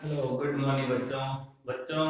Hello, good morning बच्चों। बच्चों,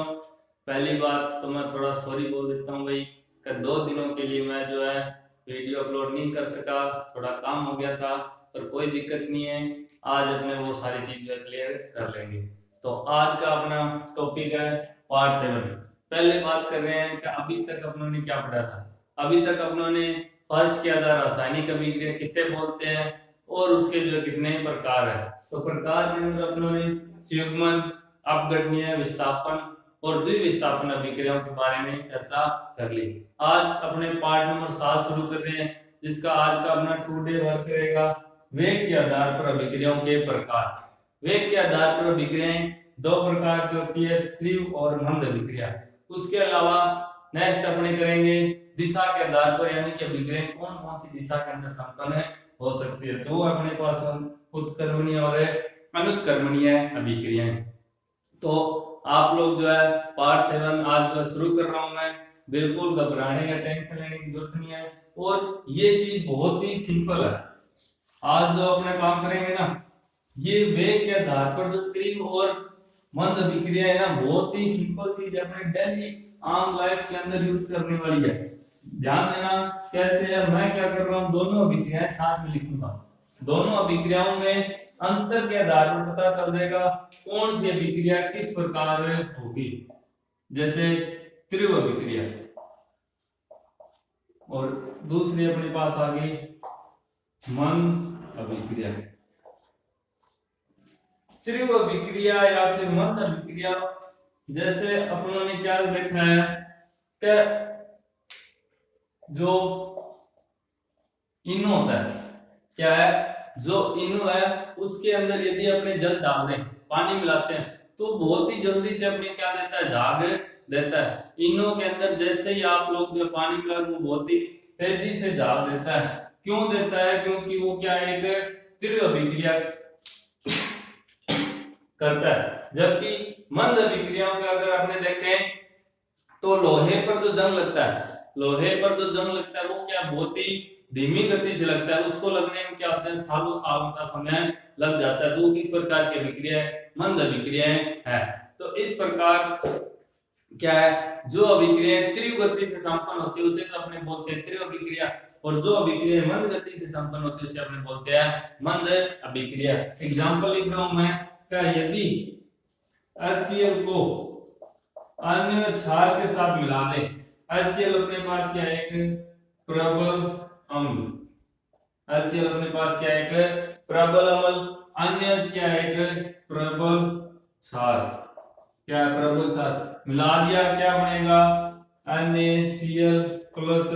पहली बात तो मैं थोड़ा सॉरी बोल देता हूँ भाई कि 2 दिनों के लिए मैं जो है वीडियो अपलोड नहीं कर सका। थोड़ा काम हो गया था, पर कोई दिक्कत नहीं है। आज अपने वो सारी चीजें क्लियर कर लेंगे। तो आज का अपना टॉपिक है पार्ट 7। पहले बात कर रहे हैं कि अभी तक अपनों ने क्या पढ़ा था। अभी तक अपनों ने फर्स्ट किया था रासायनिक अभिक्रिया किसे बोलते हैं और उसके जो कितने प्रकार है। तो प्रकार के अंदर अपनों ने संयुग्मन, अपघटनीय विस्थापन और द्विविस्थापन अभिक्रियाओं के बारे में चर्चा कर ली। आज अपने पार्ट नंबर 7 शुरू कर रहे हैं, जिसका आज का अपना टुडे वर्क रहेगा वेग के आधार पर अभिक्रियाओं के प्रकार। वेग के आधार पर अभिक्रियाएं दो प्रकार की होती है, तीव्र और मंद अभिक्रिया। उसके अलावा नेक्स्ट अपने करेंगे दिशा के आधार पर, यानी कि अभिक्रियाएं कौन कौन सी दिशा के अंदर संपन्न हो सकती है। तो अपने पास उत्क्रमणीय और अनुत्क्रमणीय अभिक्रियाएं। तो आप लोग जो है पार्ट 7 आज जो शुरू कर रहा हूं मैं। बिल्कुल घबराने या टेंशन लेने की जरूरत नहीं है, और ये चीज बहुत ही सिंपल है। आज जो अपना काम करेंगे ना, ये वेग के आधार पर जो तीव्र और मंद अभिक्रिया है ना, बहुत ही सिंपल चीज है, अपने डेली आम लाइफ के अंदर यूज करने वाली है। ध्यान देना कैसे है। मैं क्या कर रहा हूँ, दोनों अभिक्रियाएं साथ में लिखूंगा। दोनों अभिक्रियाओं में अंतर के आधार पर पता चल जाएगा कौन सी अभिक्रिया किस प्रकार होगी। जैसे तीव्र अभिक्रिया, और दूसरी अपने पास आ गई मंद अभिक्रिया। तीव्र अभिक्रिया या फिर मंद अभिक्रिया, जैसे अपनों ने क्या देखा है कि जो इनो होता है, क्या है, जो इनो है उसके अंदर यदि अपने जल डाल दें, पानी मिलाते हैं, तो बहुत ही जल्दी से अपने क्या देता है, झाग देता है। इनो के अंदर जैसे ही आप लोग जो पानी मिला, वो बहुत ही तेजी से झाग देता है। क्यों देता है? क्योंकि वो क्या है, एक तीव्र अभिक्रिया करता है। जबकि मंद अभिक्रियाओं का अगर आपने देखें तो लोहे पर जो जंग लगता है, लोहे पर जो जंग लगता है वो क्या बहुत ही धीमी गति से लगता है। उसको लगने में क्या होता है, सालों साल का समय लग जाता है। तो किस प्रकार की अभिक्रिया है, मंद अभिक्रियाएं है। तो इस प्रकार क्या है, जो अभिक्रियाएं तीव्र गति से संपन्न होती है उसे तो अपने बोलते हैं तीव्र अभिक्रिया, और जो अभिक्रिया मंद गति से संपन्न होती है उसे अपने बोलते हैं मंद अभिक्रिया। एग्जांपल लिख रहा हूं मैं, क्या यदि HCl को अन्य क्षार के साथ मिला दें, HCl अपने पास क्या है, एक प्रबल अम्ल। HCl अपने पास क्या है, एक प्रबल अम्ल। अन्य क्या है, एक प्रबल क्षार। क्या है, प्रबल क्षार। मिला दिया, क्या बनेगा, NaCl प्लस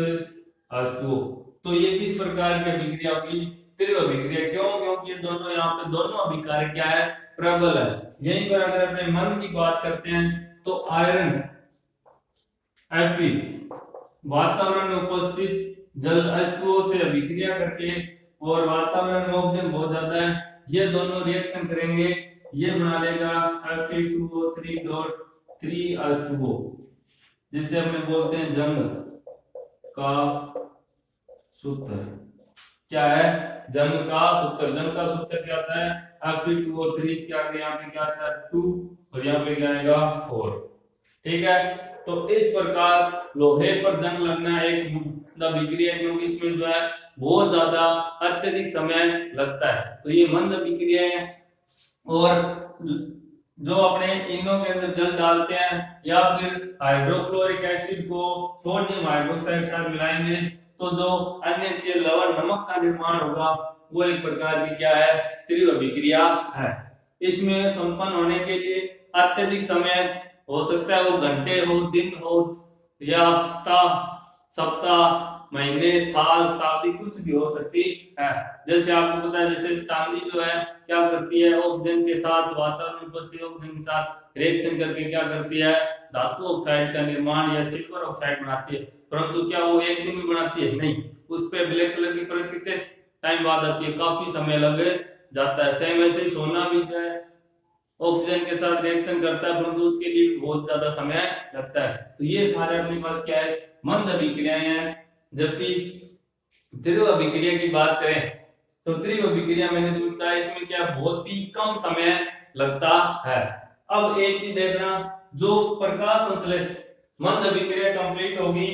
H2O। तो ये किस प्रकार की अभिक्रिया होगी, तीव्र अभिक्रिया। क्यों? क्योंकि ये दोनों, यहाँ पे दोनों अभिक्रिया क्या है, प्रबल है। यहीं पर अगर अपने मंद की बात करते हैं तो आयरन Fe वातावरण में उपस्थित जल H2O से अभिक्रिया करके, और वातावरण में ऑक्सीजन बहुत ज्यादा है, ये दोनों रिएक्शन करेंगे, ये बना लेगा Fe2O3.3H2O, जिसे हम बोलते हैं जंग का सूत्र। क्या है, जंग का सूत्र। जंग का सूत्र क्या आता है, Fe2O3, इसके आगे यहाँ पे क्या आता है 2, और यहाँ पे क्या आएगा 4। ठीक है। तो इस प्रकार लोहे पर जंग लगना एक अभिक्रिया है, क्योंकि इसमें जो है बहुत ज्यादा अत्यधिक समय लगता है, तो ये मंद अभिक्रिया है। और जो अपने इनो के अंदर जल डालते हैं, या फिर हाइड्रोक्लोरिक एसिड को सोडियम हाइड्रोक्साइड के साथ मिलाएंगे, तो जो NaCl लवण नमक का निर्माण होगा, वो एक प्रकार की क्या है, तीव्र अभिक्रिया है। इसमें संपन्न होने के लिए अत्यधिक समय हो सकता है, वो घंटे हो, दिन हो, या सप्ताह, महीने, साल, शताब्दी, कुछ भी हो सकती है। जैसे आपको पता है, जैसे चांदी जो है क्या करती है, ऑक्सीजन के साथ, वातावरण में उपस्थित ऑक्सीजन के साथ रिएक्शन करके क्या करती है, धातु ऑक्साइड का निर्माण या सिल्वर ऑक्साइड बनाती है। परंतु क्या वो एक दिन में बनाती है? नहीं। उस पे ब्लैक कलर की परत कितने टाइम बाद आती है, काफी समय लग जाता है। सेम ऐसे ही सोना भी जो है ऑक्सीजन के साथ रिएक्शन करता है, परंतु उसके लिए बहुत ज्यादा समय लगता है। तो ये सारे अपने पास क्या है, मंद अभिक्रियाएं हैं। जबकि तीव्र अभिक्रिया की बात करें तो तीव्र अभिक्रिया मैंने जो बताया, इसमें क्या बहुत ही कम समय लगता है। अब एक चीज देखना, जो प्रकाश संश्लेषण मंद अभिक्रिया कंप्लीट होगी,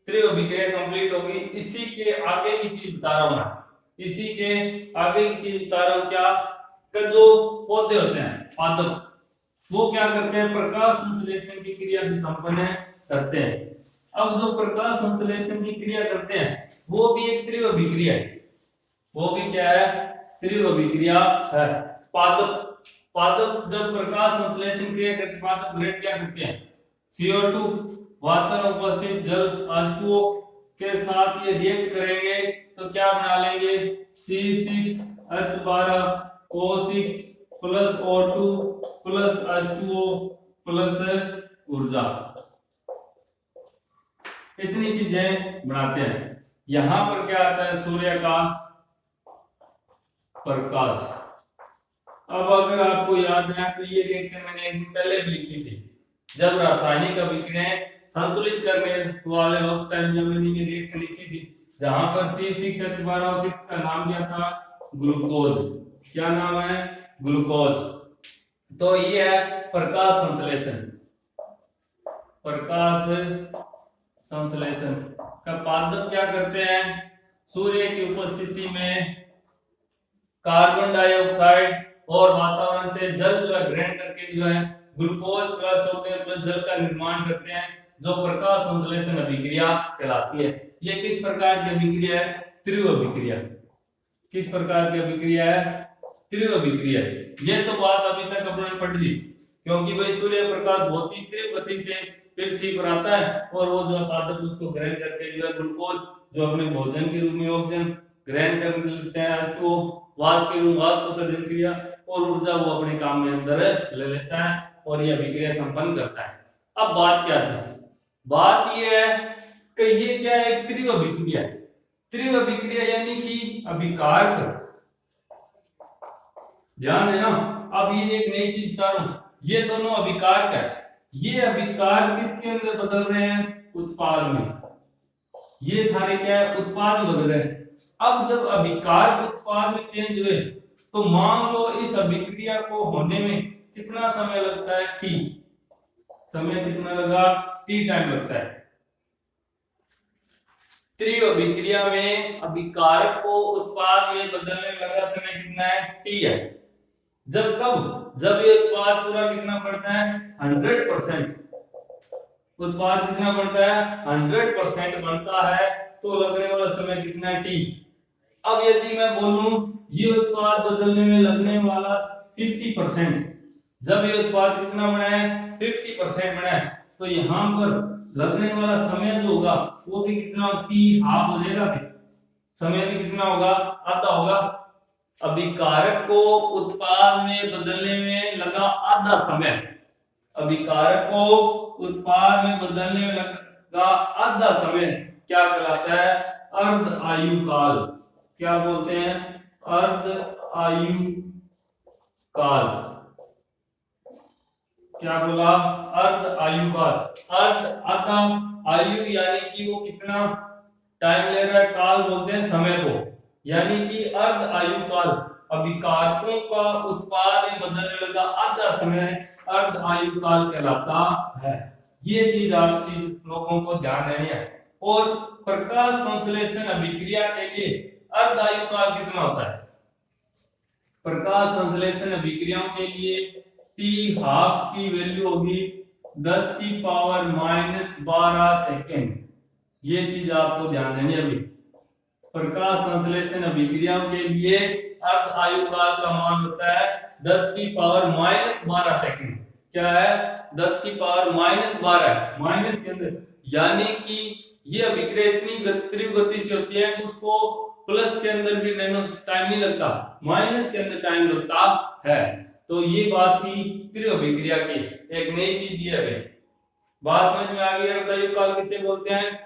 तीव्र अभिक्रिया कंप्लीट होगी, इसी के आगे की चीज बता रहा हूं मैं, इसी के आगे की चीज बता रहा हूं क्या, कि जो पौधे होते हैं पादप, वो क्या करते हैं, प्रकाश संश्लेषण की क्रिया भी संपन्न करते हैं। अब जो प्रकाश संश्लेषण की क्रिया करते हैं वो भी एक तीव्र अभिक्रिया है, वो भी क्या है, तीव्र अभिक्रिया है। पादप पादप जब प्रकाश संश्लेषण क्रिया करते हैं, पादप ग्रेड क्या करते हैं, CO2 वातावरण में उपस्थित जल H2O के साथ ये रिएक्ट करेंगे तो क्या बना लेंगे, C6H12O6 plus O2 plus H2O plus ऊर्जा, इतनी चीजें बनाते हैं। यहां पर क्या आता है, सूर्य का प्रकाश। अब अगर आपको याद है तो ये रिएक्शन मैंने एक दिन पहले भी लिखी थी, जब रासायनिक अभिक्रियाएं संतुलित करने वाले वक्त जब मैंने ये रिएक्शन लिखी थी, जहां पर C6H12O6 का नाम क्या था, ग्लूकोज। क्या नाम है, ग्लूकोज। तो ये है प्रकाश संश्लेषण। प्रकाश संश्लेषण का पादप क्या करते हैं, सूर्य की उपस्थिति में कार्बन डाइऑक्साइड और वातावरण से जल जो है ग्रहण करके जो है ग्लूकोज प्लस होते हैं प्लस जल का निर्माण करते हैं, जो प्रकाश संश्लेषण अभिक्रिया कहलाती है। ये किस प्रकार की अभिक्रिया है, तीव्र अभिक्रिया। किस प्रकार की अभिक्रिया है, तीव्र अभिक्रिया। ये तो बात अभी तक अपने पढ़ ली, क्योंकि भाई सूर्य प्रकाश बहुत ही तीव्र गति से पृथ्वी पर आता है और वो जो पादप उसको ग्रहण करके जो है ग्लूकोज जो अपने भोजन के रूप में ऑक्सीजन ग्रहण कर लेते हैं, उसको वाष्प के रूप वाष्प सर्जन क्रिया और ऊर्जा वो अपने काम में अंदर ले लेता है और ये अभिक्रिया संपन्न करता है। अब बात क्या थी, बात ये है कि ये क्या है, एक तीव्र अभिक्रिया है। तीव्र अभिक्रिया यानी कि अभिकारक, ध्यान देना। अब ये एक नई चीज बता रहा हूं, ये दोनों अभिकारक है। ये अभिकार किसके अंदर बदल रहे हैं, उत्पाद में। ये सारे क्या है, उत्पाद में बदल रहे हैं। अब जब अभिकार उत्पाद में चेंज हुए तो मान लो इस अभिक्रिया को होने में कितना समय लगता है, T। समय कितना लगा, T टाइम लगता है। तीव्र अभिक्रिया में अभिकारक को उत्पाद में बदलने में लगा समय कितना है, T है। जब कब, जब ये उत्पाद पूरा कितना पड़ता है, 100%। उत्पाद कितना बनता है, 100% बनता है, तो लगने वाला समय कितना है, T। अब यदि मैं बोलूं ये उत्पाद बदलने में लगने वाला 50%, जब ये उत्पाद कितना बना है, 50% बना है, तो यहाँ पर लगने वाला समय जो होगा वो भी कितना, T हाफ हो जाएगा, समय भी कितना होगा, आधा होगा। अभिकारक को उत्पाद में बदलने में लगा आधा समय, अभिकारक को उत्पाद में बदलने में लगा आधा समय क्या कहलाता है, अर्ध आयु काल। क्या बोलते हैं, अर्ध आयु काल। क्या बोला, अर्ध आयु काल। अर्ध आधा आयु यानी कि वो कितना टाइम ले रहा है, काल बोलते हैं समय को, यानी कि अर्ध आयु काल। अभिकारकों का उत्पाद में बदलने लगा आधा समय अर्ध आयु काल कहलाता है। ये चीज आप लोगों को ध्यान देनी है। और प्रकाश संश्लेषण अभिक्रिया के लिए अर्ध आयु काल कितना होता है, प्रकाश संश्लेषण अभिक्रियाओं के लिए T हाफ की वैल्यू होगी 10 की पावर -12 सेकेंड। ये चीज आपको ध्यान देनी है। अभी प्रकाश संश्लेषण अभिक्रियाओं के लिए अर्ध आयु काल का मान होता है 10 की पावर -12 सेकेंड। क्या है, 10 की पावर -12 माइनस के अंदर, यानी कि ये अभिक्रिया इतनी तीव्र गति से होती है कि उसको प्लस के अंदर भी नैनो टाइम नहीं लगता, माइनस के अंदर टाइम लगता है। तो ये बात थी तीव्र अभिक्रिया की। एक नई चीज ये है, बात समझ में आ गई। अर्ध आयु काल किसे बोलते हैं,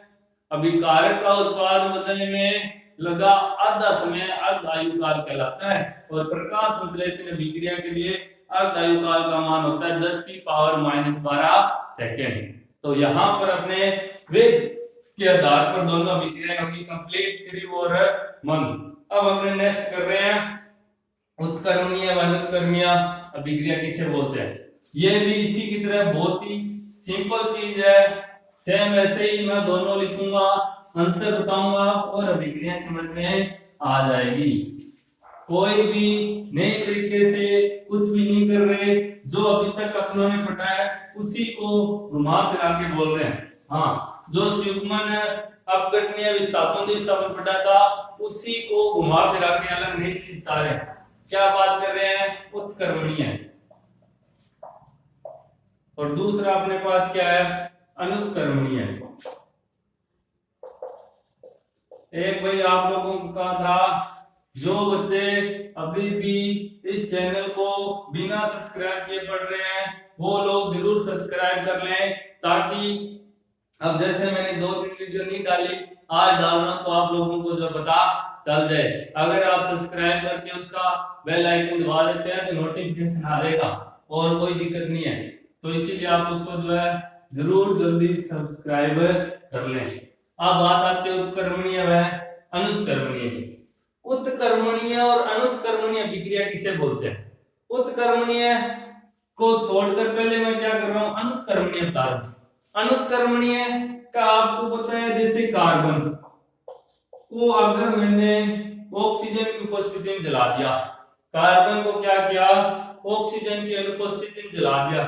अभिकारक का उत्पाद बदलने में लगा आधा समय अर्ध आयु काल कहलाता है। और प्रकाश संश्लेषण अभिक्रिया के लिए अर्ध आयु काल का मान होता है 10 की पावर -12 सेकेंड। तो यहाँ पर अपने वेग के आधार पर दोनों अभिक्रियाएं होगी, कंप्लीट, तीव्र और मंद। अब अपने नेक्स्ट कर रहे हैं उत्क्रमणीय व अनुत्क्रमणीय अभिक्रिया किसे बोलते हैं। ये भी इसी की तरह बहुत ही सिंपल चीज है। सेम वैसे ही मैं दोनों लिखूंगा, अंतर बताऊंगा और अभिक्रिया समझ में आ जाएगी। कोई भी नए तरीके से कुछ भी नहीं कर रहे, जो अभी तक अपनों ने पढ़ा है उसी को घुमा फिरा के बोल रहे हैं। हाँ, जो सुकुमन अपघटनीय विस्थापन विस्थापन पढ़ा था उसी को घुमा फिरा के अलग नहीं सिखा रहे। क्या बात कर रहे हैं? उत्क्रमणीय। और दूसरा अपने पास क्या है? अनुत्क्रमणीय। एक भाई आप लोगों का था, जो बच्चे अभी भी इस चैनल को बिना सब्सक्राइब किए पढ़ रहे हैं वो लोग जरूर सब्सक्राइब कर लें, ताकि अब जैसे मैंने 2 दिन वीडियो नहीं डाली, आज डालना तो आप लोगों को जो पता चल जाए। अगर आप सब्सक्राइब करके उसका बेल आइकन दबा देते हैं तो नोटिफिकेशन आ जाएगा और कोई दिक्कत नहीं है। तो इसीलिए आप उसको जो है जरूर जल्दी सब्सक्राइब कर लें। अब बात आती है उत्क्रमणीय व अनुत्क्रमणीय। उत्क्रमणीय और अनुत्क्रमणीय अभिक्रिया किसे बोलते हैं? उत्क्रमणीय को छोड़कर पहले मैं क्या कर रहा हूं? अनुत्क्रमणीय बता रहा हूं। अनुत्क्रमणीय का आपको पता है, जैसे कार्बन को अगर मैंने ऑक्सीजन की उपस्थिति में जला दिया, कार्बन को क्या किया? ऑक्सीजन की अनुपस्थिति में जला दिया,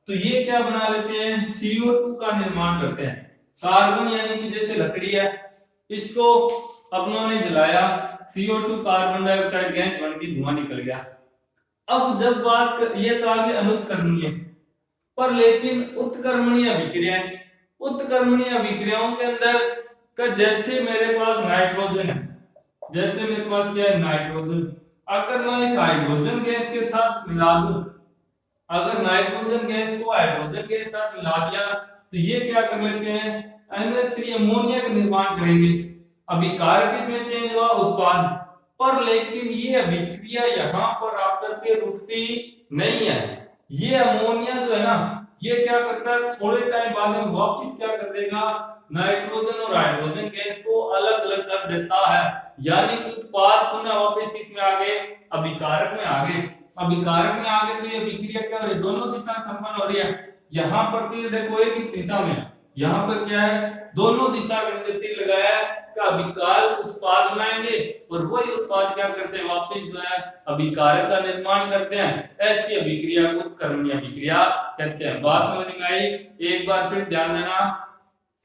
तो ये क्या बना लेते हैं? CO2 का निर्माण करते हैं। कार्बन यानी कि जैसे लकड़ी है, इसको अपनों ने जलाया, CO2 कार्बन डाइऑक्साइड गैस बन के धुआं निकल गया। अब जब बात ये तो आगे अनुत्क्रमणीय, पर लेकिन उत्क्रमणीय अभिक्रिया, उत्क्रमणीय अभिक्रियाओं के अंदर का जैसे मेरे पास नाइट्रोजन है, जैसे मेरे पास क्या है? नाइट्रोजन। अगर मैं इस हाइड्रोजन गैस के साथ मिला दूं, अगर नाइट्रोजन गैस को हाइड्रोजन के साथ मिला दिया तो ये क्या कर लेते हैं? NH3 अमोनिया का निर्माण करेंगे। अभिकारक इसमें चेंज हुआ, उत्पाद, पर लेकिन ये अभिक्रिया यहाँ पर आकर के रुकती नहीं है। ये अमोनिया जो है ना, ये क्या करता है? थोड़े टाइम बाद में वापस क्या कर देगा? नाइट्रोजन और हाइड्रोजन गैस को अलग अलग कर देता है, यानी कि उत्पाद पुनः वापस किसमें आ गए? अभिकारक में आ गए। अभिकारक में आ गए तो ये अभिक्रिया क्या हो रही है? दोनों दिशा संपन्न हो रही है। यहाँ पर तीर देखो एक ही दिशा में, यहाँ पर क्या है? दोनों दिशा के अंदर तीर लगाया है। का अभिकारक उत्पाद बनाएंगे और वही उत्पाद क्या करते हैं? वापस जो है अभिकारक का निर्माण करते हैं। ऐसी अभिक्रिया को उत्क्रमणीय अभिक्रिया कहते हैं। बात समझ में आई? एक बार फिर ध्यान देना,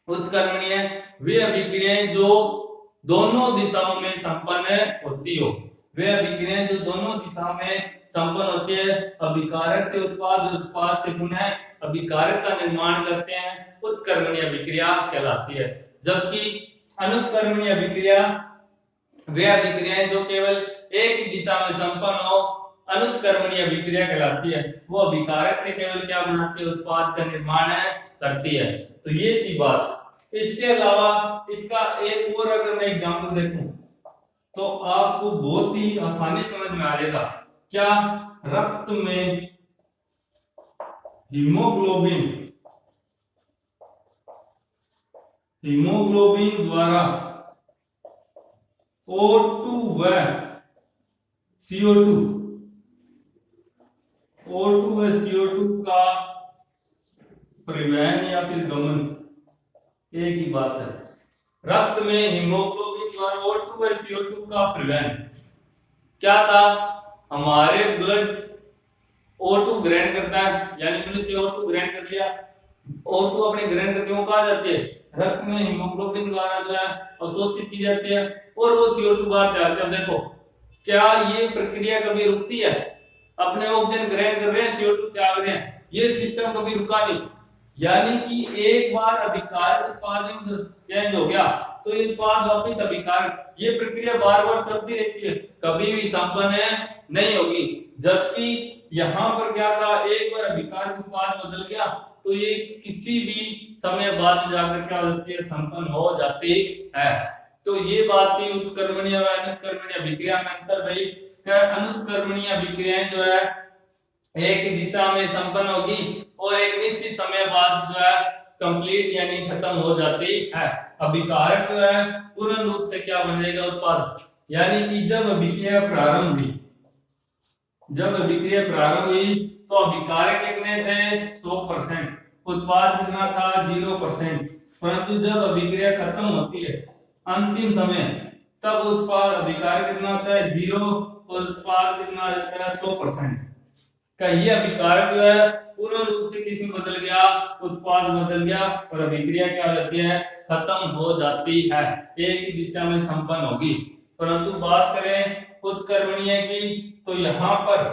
उत्क्रमणीय वे अभिक्रियाएं जो दोनों दिशाओं में संपन्न होती हो, वे अभिक्रियाएं जो दोनों दिशाओं में संपन्न होती है। अभिकारक से उत्पाद, उत्पाद से पुनः अभिकारक का निर्माण करते हैं, उत्क्रमणीय अभिक्रिया कहलाती है। जबकि अनुत्क्रमणीय अभिक्रिया वे अभिक्रियाएं जो केवल एक ही दिशा में संपन्न हो, अनुत्क्रमणीय अभिक्रिया कहलाती है। वो अभिकारक से केवल क्या बनाती है? उत्पाद का निर्माण करती है। तो ये थी बात। इसके अलावा इसका एक और अगर मैं एग्जांपल देखूं तो आपको बहुत ही आसानी समझ में आ जाएगा। क्या? रक्त में हीमोग्लोबिन द्वारा O2 व CO2 का परिवहन या फिर गमन एक ही बात है। रक्त में हीमोग्लोबिन द्वारा O2 व CO2 का परिवहन क्या था? हमारे ब्लड O2 ग्रहण करता है, यानी मनुष्य O2 ग्रहण कर लिया, O2 अपने ग्रहण करते हुए कहा जाती है रक्त में हीमोग्लोबिन द्वारा जो है अवशोषित की जाती है और वो CO2 बाहर जाते हैं। देखो क्या ये प्रक्रिया कभी रुकती है? अपने ऑक्सीजन ग्रहण कर रहे हैं, CO2 त्याग रहे हैं, ये सिस्टम कभी रुका नहीं। यानी कि एक बार अभिकारक उत्पाद चेंज हो गया तो ये उत्पाद वापस अभिकारक, ये प्रक्रिया बार बार चलती रहती है, कभी भी संपन्न नहीं होगी। जबकि यहाँ पर क्या था? एक बार अभिकारक उत्पाद बदल गया तो ये किसी भी समय बाद जाकर क्या हो जाती है? संपन्न हो जाती है। तो ये बात थी उत्क्रमणीय व अनुत्क्रमणीय अभिक्रिया में अंतर। भाई अनुत्क्रमणीय अभिक्रियाएं जो है एक ही दिशा में संपन्न होगी और एक निश्चित समय बाद जो है कंप्लीट यानी खत्म हो जाती है। अभिकारक जो है पूर्ण रूप से क्या बन जाएगा? उत्पाद। यानी कि जब अभिक्रिया प्रारंभ हुई, जब अभिक्रिया प्रारंभ हुई तो अभिकारक कितने थे 100%, उत्पाद कितना था 0%, परंतु जब अभिक्रिया खत्म होती है अंतिम समय तब उत्पाद अभिकारक कितना होता है 0, उत्पाद कितना आ जाता है 100%। का ये अभिकारक जो है पूर्ण रूप से किसी में बदल गया, उत्पाद बदल गया और अभिक्रिया क्या हो जाती है खत्म हो जाती है, एक ही दिशा में संपन्न होगी। परंतु बात करें उत्कर्मणीय की तो यहाँ पर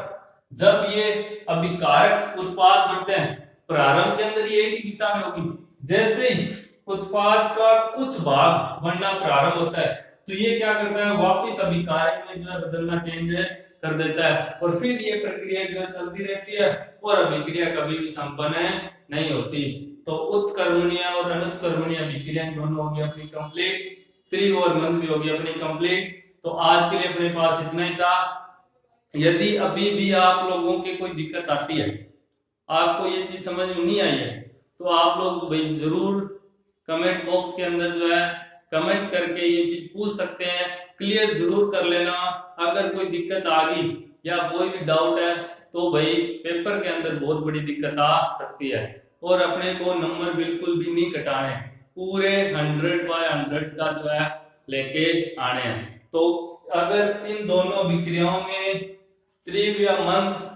जब ये अभिकारक उत्पाद बनते हैं प्रारंभ के अंदर ये एक ही दिशा में होगी, जैसे ही उत्पाद का कुछ भाग बनना प्रारंभ होता है तो ये क्या करता है वापिस अभिकारक में जो है बदलना चेंज कर देता है और फिर ये प्रक्रिया जो चलती रहती है और अभिक्रिया कभी भी संपन्न नहीं होती। तो उत्कर्मणीय और अनुत्कर्मणीय अभिक्रिया दोनों होगी अपनी कंप्लीट, त्रिव और मंद भी होगी अपनी कंप्लीट। तो आज के लिए अपने पास इतना ही था। यदि अभी भी आप लोगों के कोई दिक्कत आती है, आपको ये चीज समझ में नहीं आई है, तो आप लोग भाई जरूर कमेंट बॉक्स के अंदर जो है कमेंट करके ये चीज पूछ सकते हैं, क्लियर जरूर कर लेना। अगर कोई दिक्कत आ गई या कोई भी डाउट है तो भाई पेपर के अंदर बहुत बड़ी दिक्कत आ सकती है और अपने को नंबर बिल्कुल भी नहीं कटाने, पूरे 100/100 का जो है लेके आने हैं। तो अगर इन दोनों अभिक्रियाओं में त्रिव या मंद,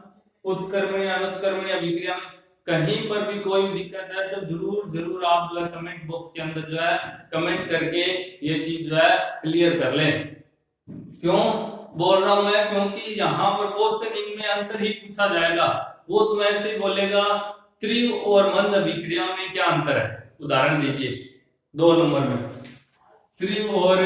उत्कर्मणीय अनुत्कर्मणीय अभिक्रिया में कहीं पर भी कोई दिक्कत है तो जरूर आप जो है कमेंट बॉक्स के अंदर जो है कमेंट करके ये चीज जो है क्लियर कर लें। क्यों बोल रहा हूं मैं, क्योंकि यहाँ पर क्वेश्चन इनमें अंतर ही पूछा जाएगा, वो तुम ऐसे ही बोलेगा त्रिव और मंद अभिक्रिया में क्या अंतर है, उदाहरण दीजिए 2 नंबर में त्रिव और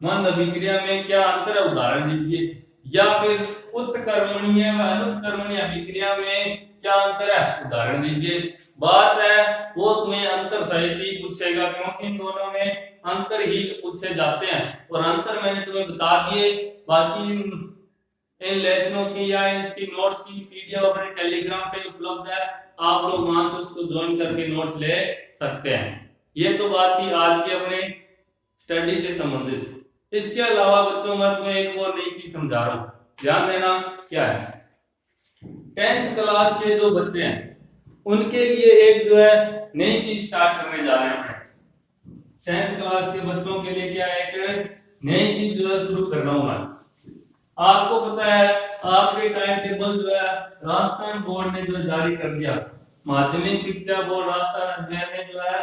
मंद अभिक्रिया में क्या अंतर है उदाहरण दीजिए, या फिर उत्कर्मणीय व अनुत्कर्मणीय अभिक्रिया में क्या अंतर है उदाहरण दीजिए। बात है वो तुम्हें अंतर सहित ही पूछेगा, क्योंकि इन दोनों में अंतर ही पूछे जाते हैं और अंतर मैंने तुम्हें बता दिए। बाकी इन लेसनों की या इसकी नोट्स की पीडीएफ अपने टेलीग्राम पे उपलब्ध है, आप लोग वहां से उसको ज्वाइन करके नोट्स ले सकते हैं। ये तो बात थी आज के अपने स्टडी से संबंधित। इसके अलावा बच्चों मैं तुम्हें एक और नई चीज समझा रहा हूं, ध्यान देना। क्या है 10th क्लास के जो बच्चे हैं उनके लिए एक जो है नई चीज स्टार्ट करने जा रहे हैं। 10th क्लास के बच्चों के लिए क्या एक नई चीज जो है शुरू कर रहा हूं मैं। आपको पता है आपके टाइम टेबल जो है राजस्थान बोर्ड ने जो जारी कर दिया, माध्यमिक शिक्षा बोर्ड राजस्थान ने जो है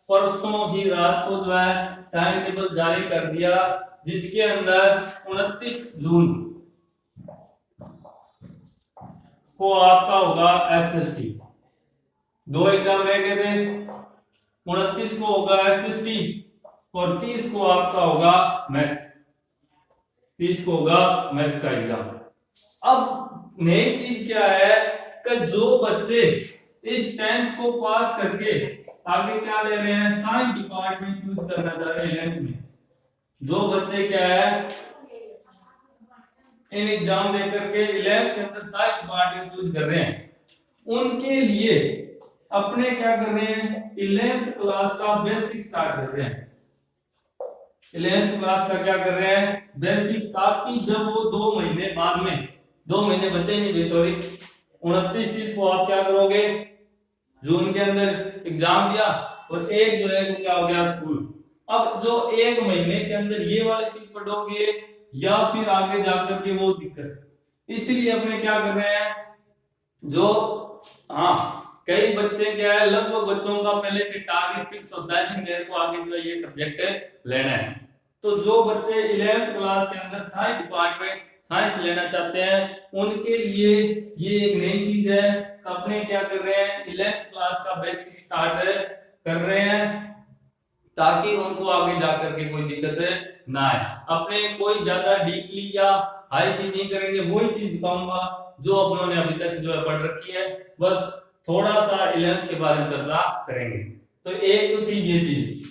परसों ही रात को जो है टाइम टेबल जारी कर दिया, जिसके अंदर 29 जून को आपका होगा एसएसटी। 2 एग्जाम रह गए थे, 29 को होगा एसएसटी और 30 को आपका होगा मैथ, 30 को होगा मैथ का एग्जाम। अब नई चीज क्या है कि जो बच्चे इस 10th को पास करके आगे क्या ले रहे हैं साइंस डिपार्टमेंट चूज करना चाह रहे हैं 11th में, जो बच्चे क्या है इन एग्जाम दे करके 11th के अंदर साइंस डिपार्टमेंट चूज कर रहे हैं, उनके लिए अपने क्या कर रहे हैं 11th क्लास का बेसिक स्टार्ट कर रहे हैं। 11th क्लास का क्या कर रहे हैं बेसिक, ताकि जब वो 2 महीने बाद में 2 महीने बचे ही नहीं, सॉरी 29-30 को आप क्या करोगे जून के अंदर एग्जाम दिया और एक जो है वो क्या हो गया स्कूल। अब जो 1 महीने के अंदर ये वाली चीज पढ़ोगे या फिर आगे जाकर के वो दिक्कत, इसलिए अपने क्या कर रहे हैं जो कई बच्चे क्या है लगभग बच्चों का पहले से टारगेट फिक्स होता है कि मेरे को आगे जो है ये सब्जेक्ट लेना है। तो जो बच्चे 11th क्लास के अंदर साइंस डिपार्टमेंट साइंस लेना चाहते हैं उनके लिए ये एक नई चीज है, अपने क्या कर रहे हैं 11th क्लास का बेसिक स्टार्ट कर रहे हैं, ताकि उनको आगे जाकर के कोई दिक्कत ना आए। अपने कोई ज्यादा डीपली या हाई चीज नहीं करेंगे, वही चीज बताऊंगा जो अपनों ने अभी तक जो है पढ़ रखी है, बस थोड़ा सा 11th के बारे में चर्चा करेंगे। तो एक तो थी ये चीज।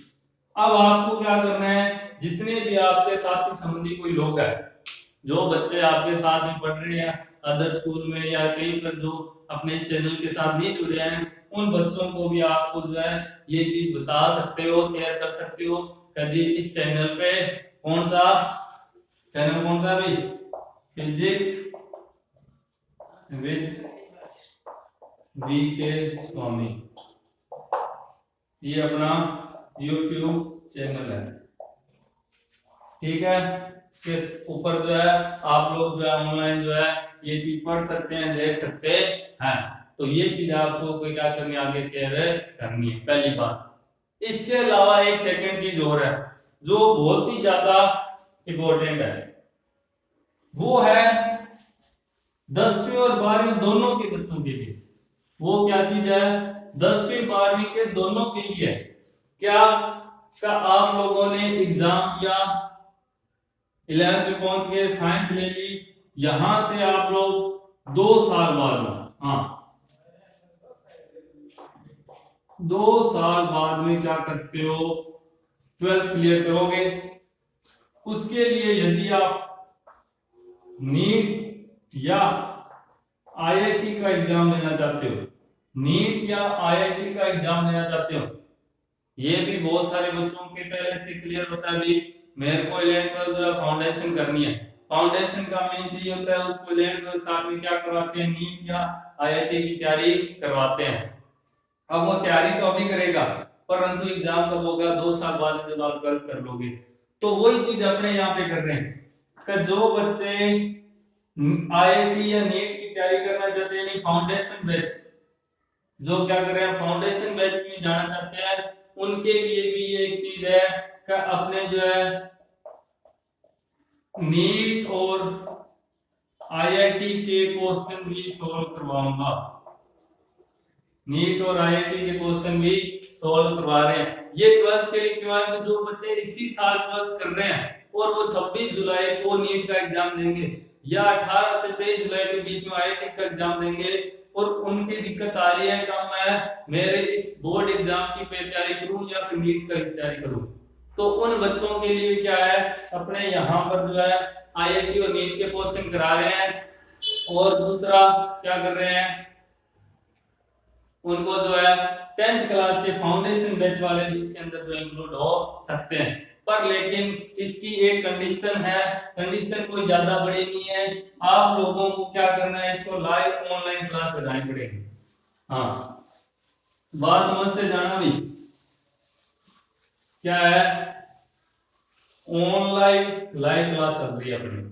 अब आपको क्या करना है, जितने भी आपके साथी संबंधी कोई लोग हैं, जो बच्चे आपके साथ में पढ़ रहे हैं अदर स्कूल में या कहीं पर जो अपने चैनल के साथ नहीं जुड़े हैं, उन बच्चों को भी आपको जो है ये चीज बता सकते हो, शेयर कर सकते हो कि जी इस चैनल पे कौन सा चैनल कौन सा भाई फिजिक्स विद वीके स्वामी, ये अपना YouTube चैनल है। ठीक है, इस ऊपर जो है आप लोग जो है ऑनलाइन जो है ये चीज पढ़ सकते हैं, देख सकते हैं। तो ये चीज आपको कोई क्या करनी है, आगे शेयर करनी है, पहली बात। इसके अलावा एक सेकंड चीज और है जो बहुत ही ज्यादा इंपॉर्टेंट है, वो है 10वीं और 12वीं दोनों के बच्चों के लिए। वो क्या चीज है, 10वीं 12वीं के दोनों के लिए। क्या आप लोगों ने एग्जाम दिया, 11th में पहुंच गए, साइंस ले ली, यहां से आप लोग 2 साल बाद में, हाँ 2 साल बाद में क्या करते हो, 12th क्लियर करोगे। उसके लिए यदि आप नीट या आईआईटी का एग्जाम देना चाहते हो, नीट या आईआईटी का एग्जाम देना चाहते हो, ये भी बहुत सारे बच्चों के पहले से क्लियर होता है। भी मेरे को 11th जो फाउंडेशन करनी है, फाउंडेशन का मीन्स ये होता है उसको 11th साथ में क्या करवाते हैं, नीट या आईआईटी की तैयारी करवाते हैं। अब वो तैयारी तो अभी करेगा, परंतु एग्जाम कब होगा, 2 साल बाद जब आप 12th कर लोगे। तो वही चीज अपने यहाँ पे कर रहे हैं कि जो बच्चे आईआईटी या नीट की तैयारी करना चाहते हैं, यानी फाउंडेशन बैच, जो क्या कर रहे हैं फाउंडेशन बैच में जाना चाहते हैं, उनके लिए भी ये एक चीज है कि अपने जो है नीट और आईआईटी के क्वेश्चन भी सॉल्व करवाऊंगा, नीट और आईआईटी के क्वेश्चन भी सॉल्व करवा रहे हैं। ये 12th के लिए क्यों है, कि जो बच्चे इसी साल 12th कर रहे हैं और वो 26 जुलाई को नीट का एग्जाम देंगे या 18 से 23 जुलाई के बीच में आईआईटी का एग्जाम देंगे, और उनकी दिक्कत आ रही है कि मैं मेरे इस बोर्ड एग्जाम की तैयारी करूं या फिर नीट का तैयारी करूं। तो उन बच्चों के लिए क्या है, अपने यहाँ पर जो है आईआईटी और नीट के क्वेश्चन करा रहे हैं। और दूसरा क्या कर रहे हैं, उनको जो है 10th क्लास के फाउंडेशन बैच वाले भी इसके अंदर जो इंक्लूड हो सकते हैं। पर लेकिन इसकी एक कंडीशन है, कंडीशन कोई ज्यादा बड़ी नहीं है, आप लोगों को क्या करना है, इसको लाइव ऑनलाइन क्लास लगानी पड़ेगी। हाँ, बात समझते जाना भी, क्या है ऑनलाइन लाइव क्लास चल रही है अपनी।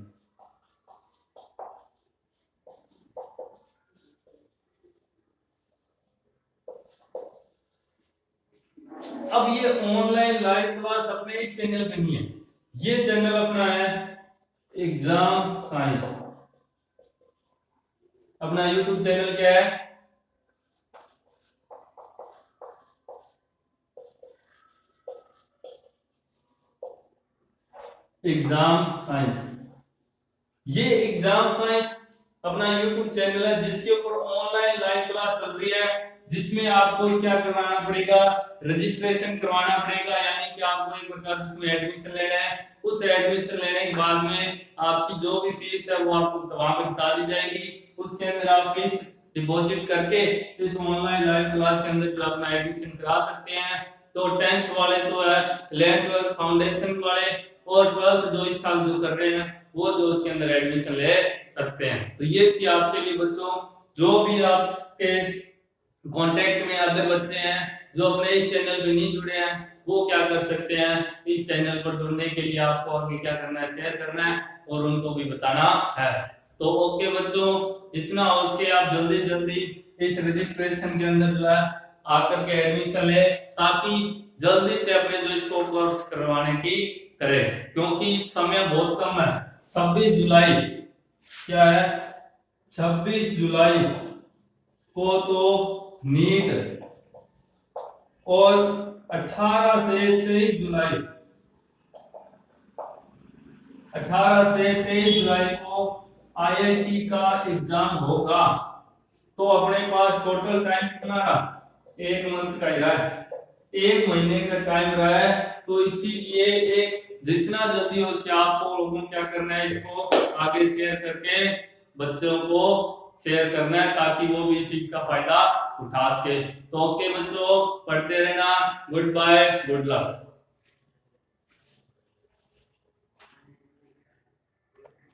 अब ये ऑनलाइन लाइव क्लास अपने इस चैनल पे नहीं है, ये चैनल अपना है एग्जाम साइंस। अपना यूट्यूब चैनल क्या है, एग्जाम साइंस। ये एग्जाम साइंस अपना यूट्यूब चैनल है जिसके ऊपर ऑनलाइन लाइव क्लास चल रही है, जिसमें आपको क्या करवाना पड़ेगा, रजिस्ट्रेशन करवाना पड़ेगा, यानी कि आपको एक प्रकार से उसमें एडमिशन लेना है। उस एडमिशन लेने के बाद में आपकी जो भी फीस है वो आपको वहां पे बता दी जाएगी। उसके अंदर आप फीस डिपॉजिट करके इस ऑनलाइन लाइव क्लास के अंदर जो अपना एडमिशन करा सकते हैं। तो 10th वाले तो है, 11th 12th फाउंडेशन वाले और 12th जो इस साल जो कर रहे हैं वो जो उसके अंदर एडमिशन ले सकते हैं। तो ये थी आपके लिए बच्चों, जो भी आपके कांटेक्ट में अदर बच्चे हैं जो अपने इस चैनल पे नहीं जुड़े हैं, वो क्या कर सकते हैं, इस चैनल पर जुड़ने के लिए आपको आगे क्या करना है, शेयर करना है और उनको भी बताना है। तो ओके बच्चों, जितना हो सके आप जल्दी जल्दी इस रजिस्ट्रेशन के अंदर जो है आकर के एडमिशन ले, ताकि जल्दी से अपने जो इसको कोर्स करवाने की करें, क्योंकि समय बहुत कम है। 26 जुलाई क्या है, 26 जुलाई को तो नीट और 18 से 23 जुलाई 18 से 23 जुलाई को आईआईटी का एग्जाम होगा। तो अपने पास टोटल टाइम कितना रहा, 1 मंथ का ही रहा है, 1 महीने का टाइम रहा है। तो इसीलिए एक जितना जल्दी हो सके आपको लोगों को क्या करना है, इसको आगे शेयर करके बच्चों को शेयर करना है, ताकि वो भी इस चीज का फायदा उठा सके। तो ओके बच्चों, पढ़ते रहना, गुड बाय, गुड लक।